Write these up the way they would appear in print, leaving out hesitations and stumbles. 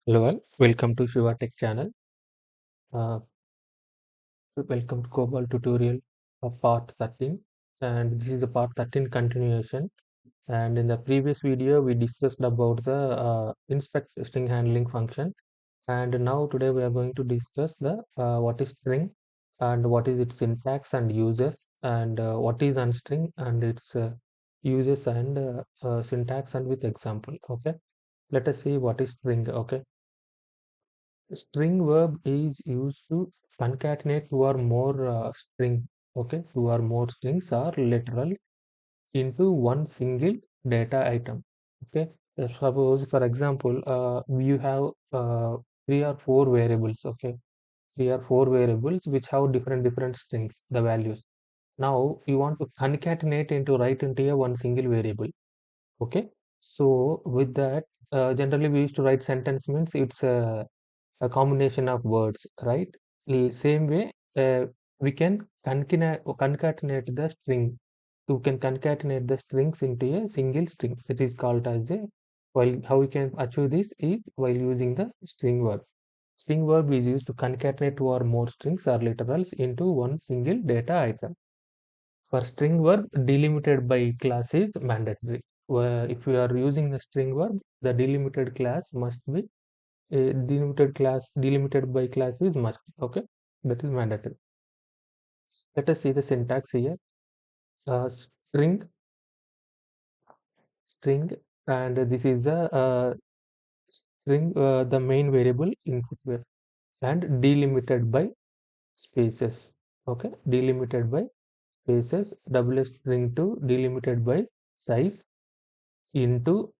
Hello, all. Welcome to Shiva Tech channel. Uh, Welcome to COBOL tutorial of part 13. And this is the part 13 continuation. And in the previous video, we discussed about the inspect string handling function. And now today we are going to discuss the what is string and what is its syntax and uses and what is unstring and its uses and syntax and with example. Okay. Let us see what is string. Okay. String verb is used to concatenate two or more string, okay, two or more strings or literal into one single data item. Okay, suppose for example, you have three or four variables. Okay, three or four variables which have different strings, the values. Now you want to concatenate into write into a one single variable. Okay, so with that, generally we used to write sentence means it's a combination of words, right? Same way, we can concatenate the string. You can concatenate the strings into a single string. It is called as a, while how we can achieve this is while using the string verb. String verb is used to concatenate two or more strings or literals into one single data item. For string verb, delimited by class is mandatory. Where if you are using the string verb, the delimited class must be a delimited by class is must. Okay, that is mandatory. Let us see the syntax here. String, and this is the string, the main variable input where, and delimited by spaces. Okay, delimited by spaces. Double string to delimited by size into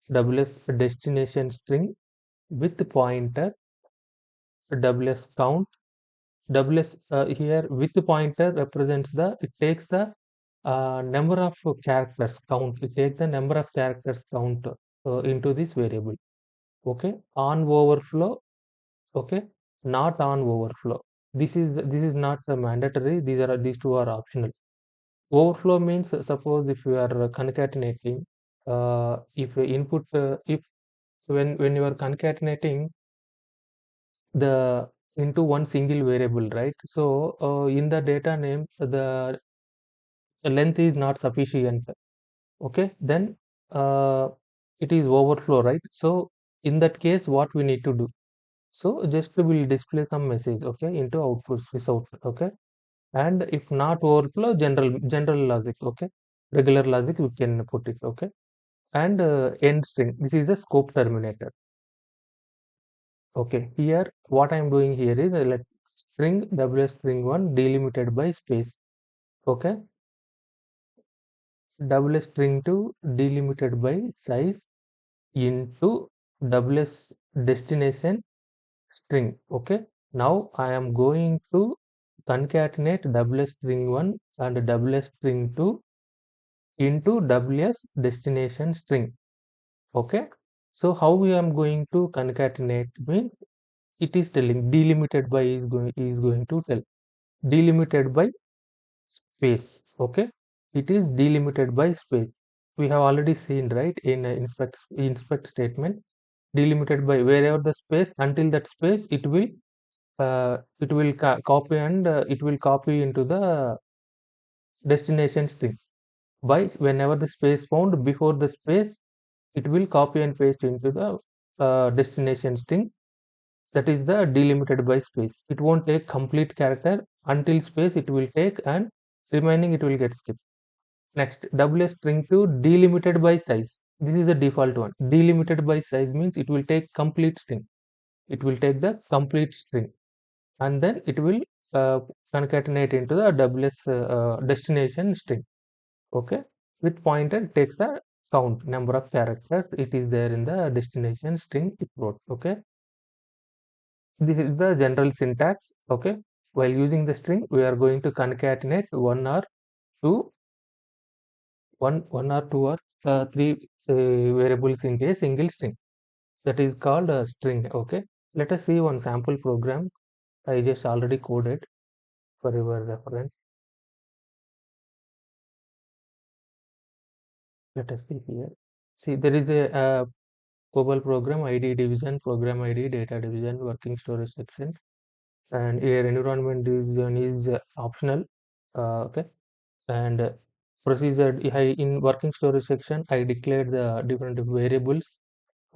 double destination string with pointer double count. Double here with pointer represents the, it takes the number of characters count. It takes the number of characters count into this variable. Okay, on overflow. Okay, not on overflow. This is not mandatory. These two are optional. Overflow means suppose if you are concatenating, if input if when you are concatenating the into one single variable, right? So in the data name, the length is not sufficient. Okay, then it is overflow, right? So in that case, what we need to do? So just we will display some message, okay, into outputs without, okay. And if not overflow, general logic, okay, regular logic we can put it, okay. And end string. This is the scope terminator. Okay, here what I am doing here is let string double string one delimited by space. Okay, double string two delimited by size into double destination string. Okay, now I am going to concatenate double string one and double string two into double destination string. Okay, so how we am going to concatenate means it is telling delimited by is going to tell delimited by space. Okay, it is delimited by space. We have already seen, right, in inspect statement, delimited by wherever the space, until that space it will copy and it will copy into the destination string. By whenever the space found before the space, it will copy and paste into the destination string. That is the delimited by space. It won't take complete character until space it will take, and remaining it will get skipped. Next, double string to delimited by size. This is the default one. Delimited by size means it will take complete string. It will take the complete string, and then it will uh, concatenate into the double destination string. Okay, with pointer takes the count number of characters it is there in the destination string it wrote. Okay, this is the general syntax. Okay, while using the string, we are going to concatenate two, one or two or three variables into a single string. That is called a string. Okay, let us see one sample program. I just already coded for your reference. Let us see here. See, there is a COBOL program ID division, program ID, data division, working storage section, and here environment division is optional. Okay, and procedure in working storage section I declared the different variables.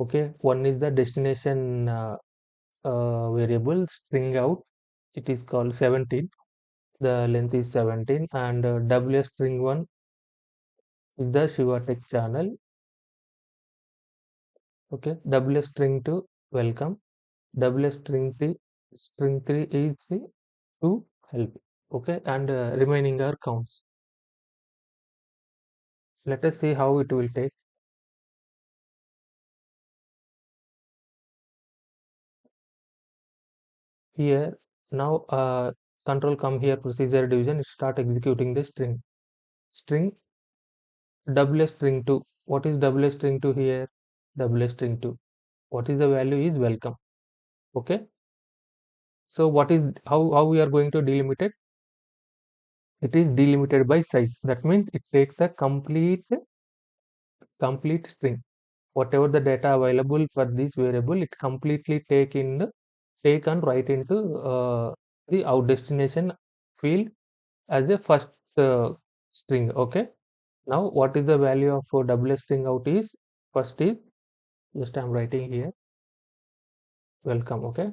Okay, one is the destination variable string out. It is called 17. The length is 17, and WS string 1 is the Shiva tech channel. Okay, WS string 2 welcome. WS string 3 is to help. Okay, and remaining are counts. Let us see how it will take. Here now control come here, procedure division, start executing the string WS string 2. What is WS string 2 here? WS string 2, what is the value is welcome. Okay, so what is how we are going to delimit it? It is delimited by size. That means it takes a complete string. Whatever the data available for this variable, it completely take and write into the out destination field as a first string. Okay, now what is the value of WS string out is first is just I'm writing here welcome. Okay,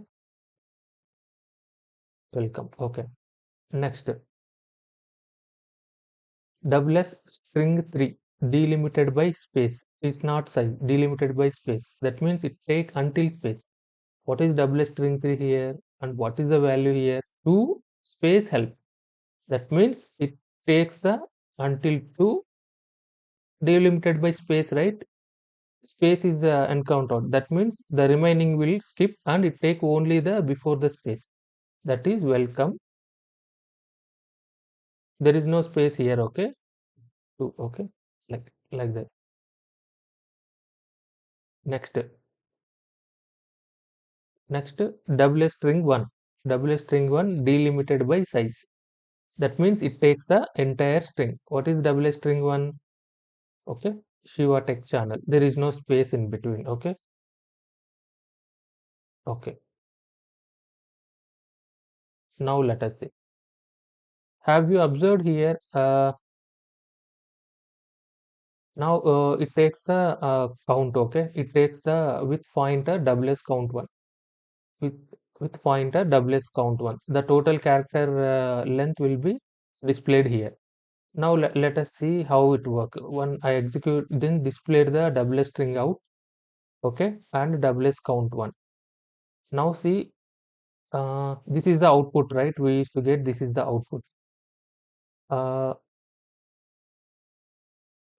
welcome. Okay, next WS string 3 delimited by space. It's not size, delimited by space. That means it take until space. What is WS string 3 here and what is the value here? To space help. That means it takes the until to delimited by space, right? Space is encountered. That means the remaining will skip and it take only the before the space. That is welcome. There is no space here. Okay, okay, like that. Next WS string 1. WS string 1 delimited by size. That means it takes the entire string. What is WS string 1? Okay, Shiva tech channel. There is no space in between. Okay, okay. Now let us see. Have you observed here? Now it takes the count. Okay, it takes the with pointer WS count 1. With pointer WS count 1. The total character length will be displayed here. Now let us see how it works. When I execute, then display the WS string out. Okay, and WS count 1. Now see, this is the output, right? We used to get this is the output. Uh,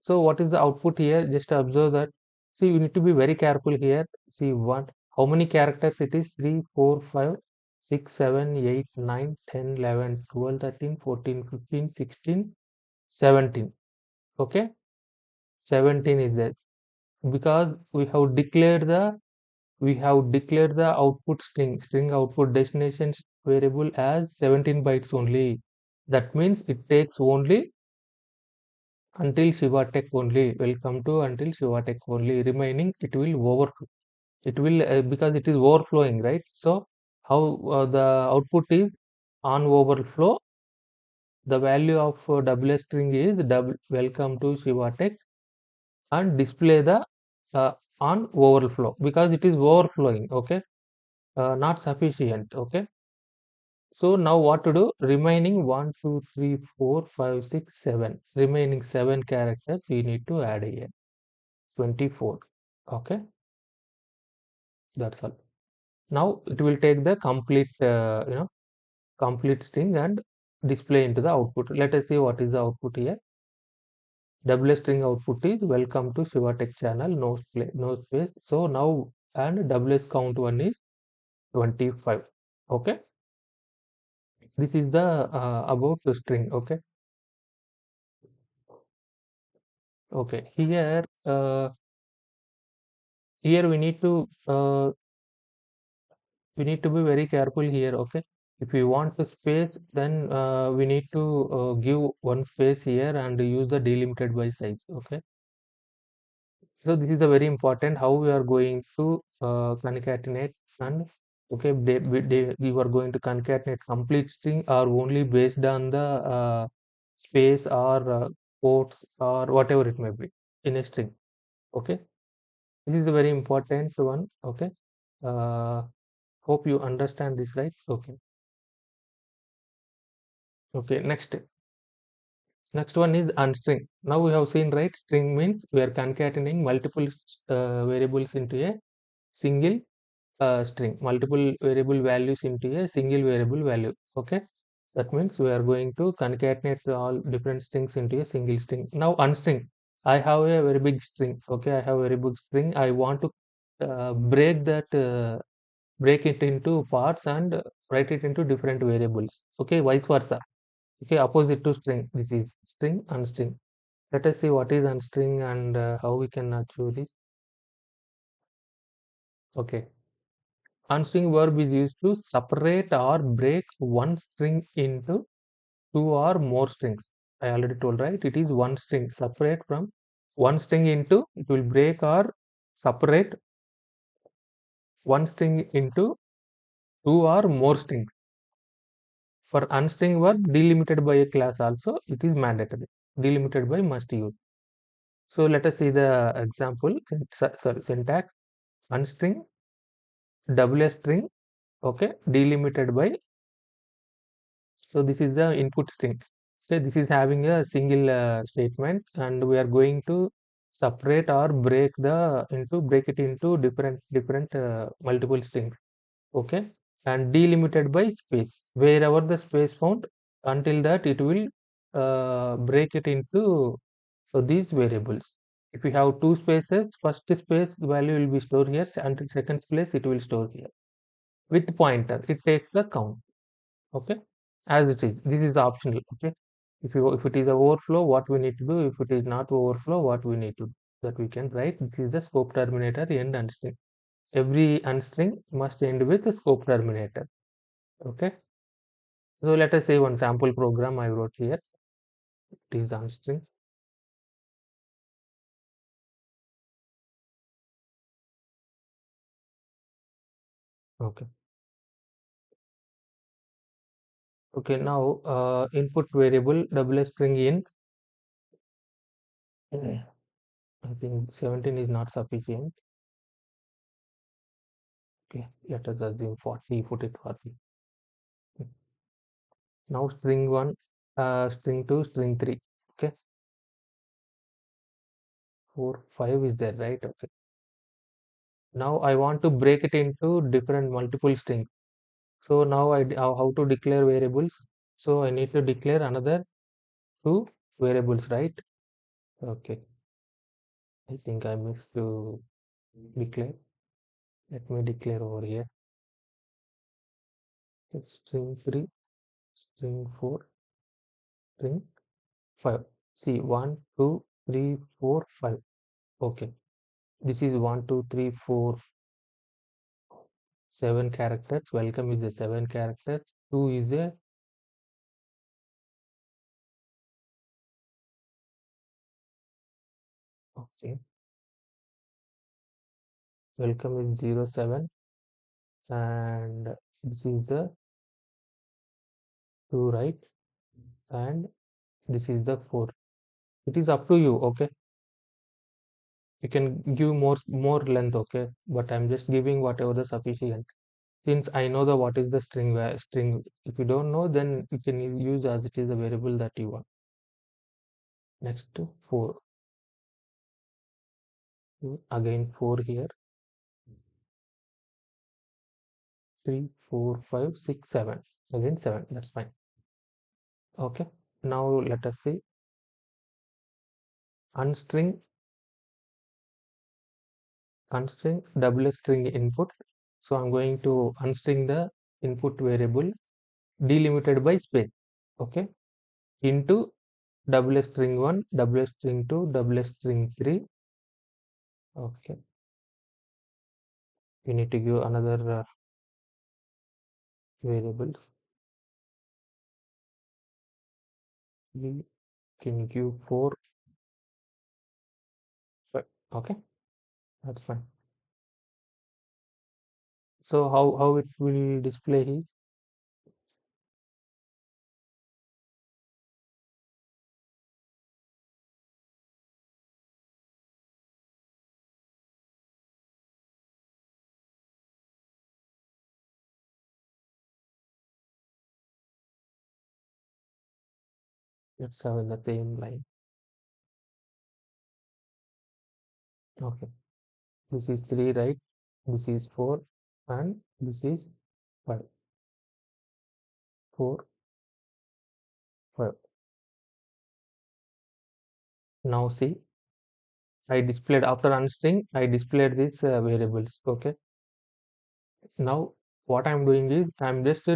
so what is the output here? Just observe that. See, you need to be very careful here. See what, how many characters it is? 3, 4, 5, 6, 7, 8, 9, 10, 11, 12, 13, 14, 15, 16, 17. Okay, 17 is there because we have declared the output string output destination variable as 17 bytes only. That means it takes only until Shiva tech only. Welcome to until Shiva tech only. Remaining it will overflow. It will because it is overflowing, right? So how the output is on overflow. The value of WS string is welcome to Shiva tech and display the on overflow because it is overflowing. Okay, not sufficient. Okay, so now what to do? Remaining 1, 2, 3, 4, 5, 6, 7. Remaining 7 characters we need to add here. 24. Okay, that's all. Now it will take the complete, complete string and display into the output. Let us see what is the output here. WS string output is welcome to Shiva tech channel, no space. So now and WS count 1 is 25. Okay, this is the about the string. Okay, okay. Here we need to be very careful here. Okay, if we want the space, then we need to give one space here and use the delimited by size. Okay, So this is a very important how we are going to concatenate and okay we were going to concatenate complete string or only based on the space or quotes or whatever it may be in a string. Okay, this is a very important one. Okay, uh, hope you understand this, right? Okay. Okay, next one is unstring. Now we have seen, right, string means we are concatenating multiple variables into a single string, multiple variable values into a single variable value. Okay, that means we are going to concatenate all different strings into a single string. Now unstring, I have a very big string. Okay, I have a very big string. I want to break it into parts and write it into different variables. Okay, vice versa. Okay, opposite to string. This is string, unstring. Let us see what is unstring and how we can achieve this. Okay, unstring verb is used to separate or break one string into two or more strings. I already told, right? It is one string. Separate from one string into, it will break or separate one string into two or more strings. For unstring verb delimited by a class also, it is mandatory. Delimited by must use. So let us see the example. Sorry, syntax. Unstring, double a string, okay, delimited by. So this is the input string. So this is having a single statement, and we are going to separate or break it into different multiple strings. Okay, and delimited by space. Wherever the space found, until that it will break it into so these variables. If you have two spaces, first space value will be stored here, and second place it will store here. With pointer, it takes the count. Okay, as it is. This is optional. Okay, if it is a overflow, what we need to do. If it is not overflow, what we need to do. That we can write. This is the scope terminator end unstring. Every unstring must end with a scope terminator. Okay. So let us say one sample program I wrote here. It is unstring. Okay. Okay. Now input variable double string in. I think 17 is not sufficient. Okay. Let us assume 40. Put it 40. Now string 1, string 2, string 3. Okay. 4, 5 is there, right? Okay. Now I want to break it into different multiple strings. So now how to declare variables. So I need to declare another two variables, right? Okay. I think I missed to declare. Let me declare over here. String 3, string 4, string 5. See 1, 2, 3, 4, 5. Okay. This is 1, 2, 3, 4, 7 characters. Welcome is a 7 characters. 2 is a okay. Welcome is 07 and this is the 2, right? And this is the 4. It is up to you, okay? You can give more length, okay? But I'm just giving whatever the sufficient. Since I know the what is the string. If you don't know, then you can use as it is the variable that you want. Next to 4. Again 4 here. 3, 4, 5, 6, 7. Again 7. That's fine. Okay. Now let us see unstring double string input. So I'm going to unstring the input variable delimited by space. Okay. Into double string 1, double string 2, double string 3. Okay. You need to give another variable. We can give 4. Okay. That's fine. So how it will display here? Let's have in the same line. Okay. This is 3, right? This is 4 and this is 5. 4, 5. Now see, I displayed after unstring, I displayed these variables. Okay. Now what I'm doing is I'm just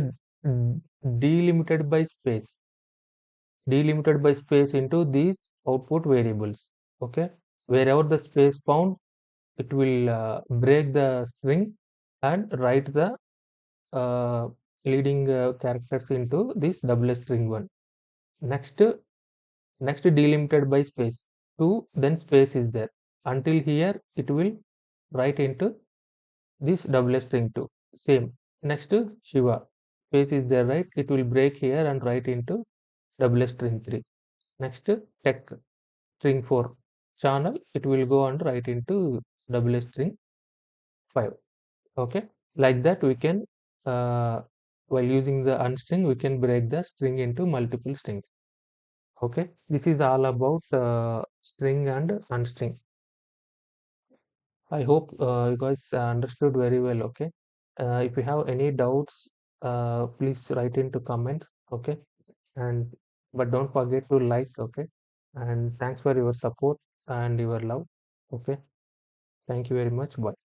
delimited by space, delimited by space into these output variables. Okay. Wherever the space found, it will break the string and write the uh, leading characters into this double string one. Next, next delimited by space 2, then space is there. Until here, it will write into this double string 2. Same. Next, Shiva. Space is there, right? It will break here and write into double string 3. Next, tech string 4. Channel, it will go and write into double string 5. Okay. Like that, we can, while using the unstring, we can break the string into multiple strings. Okay. This is all about string and unstring. I hope you guys understood very well. Okay. If you have any doubts, please write into comments. Okay. And but don't forget to like. Okay. And thanks for your support and your love. Okay. Thank you very much. Bye.